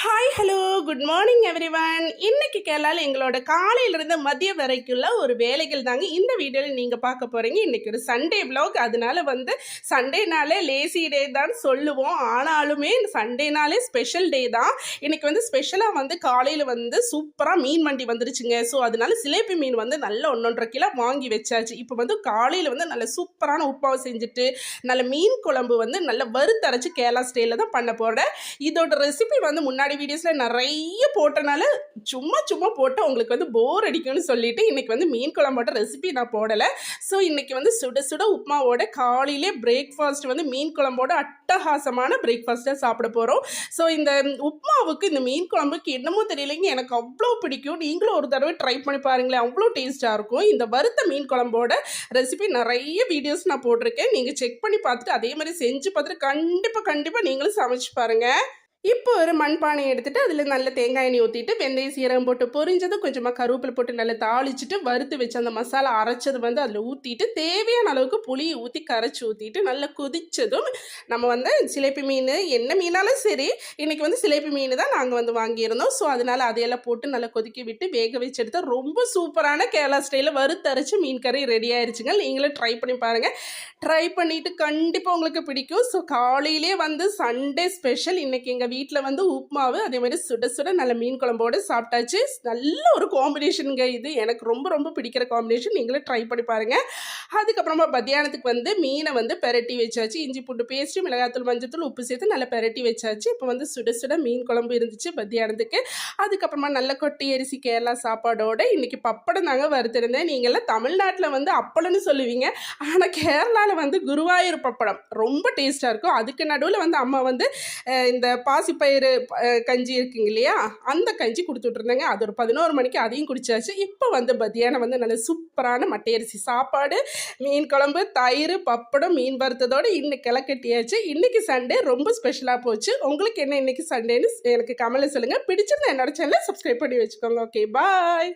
Hi hello good morning everyone. இன்னைக்கு கேரளாவில் எங்களோட காலையிலிருந்து மதியம் வரைக்குள்ள ஒரு வேலைகள் தாங்க இந்த வீடியோவில் நீங்கள் பார்க்க போகிறீங்க. இன்றைக்கி ஒரு சண்டே vlog. அதனால சண்டேனாலே லேசி டே தான் சொல்லுவோம். ஆனாலுமே சண்டேனாலே ஸ்பெஷல் டே தான். இன்னைக்கு ஸ்பெஷலாக காலையில் சூப்பராக மீன் வண்டி வந்துருச்சுங்க. ஸோ அதனால சிலேபி மீன் நல்ல 1.5 கிலோ வாங்கி வச்சாச்சு. இப்போ காலையில் நல்ல சூப்பரான உப்பாவை செஞ்சுட்டு நல்ல மீன் குழம்பு நல்ல வறுத்தரைச்சு கேரளா ஸ்டைலில் தான் பண்ண போகிறேன். இதோட ரெசிபி முன்னாடி வீடியோஸில் நிறைய போட்டனால சும்மா போட்டு உங்களுக்கு போர் அடிக்கும்னு சொல்லிட்டு இன்னைக்கு மீன் குழம்போட ரெசிபி நான் போடலை. ஸோ இன்னைக்கு சுட சுட உப்புமாவோட காலையிலே பிரேக்ஃபாஸ்ட் மீன் குழம்போட அட்டகாசமான பிரேக்ஃபாஸ்ட்டாக சாப்பிட போகிறோம். ஸோ இந்த உப்புமாவுக்கு இந்த மீன் குழம்புக்கு என்னமோ தெரியலைங்க, எனக்கு அவ்வளோ பிடிக்கும். நீங்களும் ஒரு தடவை ட்ரை பண்ணி பாருங்களேன், அவ்வளோ டேஸ்ட்டாக இருக்கும். இந்த வறுத்த மீன் குழம்போட ரெசிபி நிறைய வீடியோஸ் நான் போட்டிருக்கேன். நீங்கள் செக் பண்ணி பார்த்துட்டு அதே மாதிரி செஞ்சு பார்த்துட்டு கண்டிப்பாக நீங்களும் சமைச்சு பாருங்கள். இப்போ ஒரு மண்பானை எடுத்துகிட்டு அதில் நல்ல தேங்காய் எண்ணெய் ஊற்றிட்டு வெந்தயம் சீரகம் போட்டு பொரிஞ்சதும் கொஞ்சமாக கருவேப்பிலை போட்டு நல்லா தாளிச்சிட்டு வறுத்து வச்சு அந்த மசாலா அரைச்சது அதில் ஊற்றிட்டு தேவையான அளவுக்கு புளியை ஊற்றி கரைச்சி ஊற்றிட்டு நல்லா கொதிச்சதும் நம்ம சிலேபி மீன் என்ன மீனாலும் சரி, இன்றைக்கி சிலேபி மீன் தான் நாங்கள் வாங்கியிருந்தோம். ஸோ அதனால் அதையெல்லாம் போட்டு நல்லா கொதிக்க விட்டு வேக வச்சு எடுத்தால் ரொம்ப சூப்பரான கேரளா ஸ்டைலில் வறுத்தரைச்சி மீன் கறி ரெடி ஆயிடுச்சுங்க. நீங்களும் ட்ரை பண்ணி பாருங்கள். ட்ரை பண்ணிவிட்டு கண்டிப்பாக உங்களுக்கு பிடிக்கும். ஸோ காலையிலே சண்டே ஸ்பெஷல் இன்றைக்கி எங்கள் வீட்டில் உப்புமாவு அதே மாதிரி சுட சுட நல்ல மீன் குழம்போடு சாப்பிட்டாச்சு. நல்ல ஒரு காம்பினேஷனுங்க இது, எனக்கு ரொம்ப பிடிக்கிற காம்பினேஷன். நீங்களும் ட்ரை பண்ணி பாருங்கள். அதுக்கப்புறமா மத்தியானத்துக்கு மீனை பெரட்டி வச்சாச்சு. இஞ்சி பூண்டு பேஸ்ட்டு மிளகாத்தூள் மஞ்சத்தூள் உப்பு சேர்த்து நல்லா பெரட்டி வச்சாச்சு. இப்போ சுட சுட மீன் குழம்பு இருந்துச்சு மத்தியானத்துக்கு. அதுக்கப்புறமா நல்ல கொட்டி அரிசி கேரளா சாப்பாடோட இன்றைக்கி பப்படம் தாங்க வறுத்திருந்தேன். நீங்கள்லாம் தமிழ்நாட்டில் அப்பளம்னு சொல்லுவீங்க, ஆனால் கேரளாவில் குருவாயூர் பப்படம் ரொம்ப டேஸ்ட்டாக இருக்கும். அதுக்கு நடுவில் அம்மா இந்த பாசிப்பயிறு கஞ்சி இருக்குங்க இல்லையா, அந்த கஞ்சி கொடுத்துட்ருந்தாங்க. அது ஒரு 11 மணிக்கு அதையும் குடிச்சாச்சு. இப்போ மத்தியானம் நல்ல சூப்பரான மட்டையரிசி சாப்பாடு, மீன் குழம்பு, தயிர், பப்படம், மீன் வறுத்ததோடு இன்னைக்கு கிளக்கட்டியாச்சு. இன்றைக்கி சண்டே ரொம்ப ஸ்பெஷலாக போச்சு. உங்களுக்கு என்ன இன்றைக்கி சண்டேன்னு எனக்கு கமெண்ட்ல சொல்லுங்கள். பிடிச்சிருந்தா என்னோட சேனலை சப்ஸ்கிரைப் பண்ணி வச்சுக்கோங்க. ஓகே, பாய்.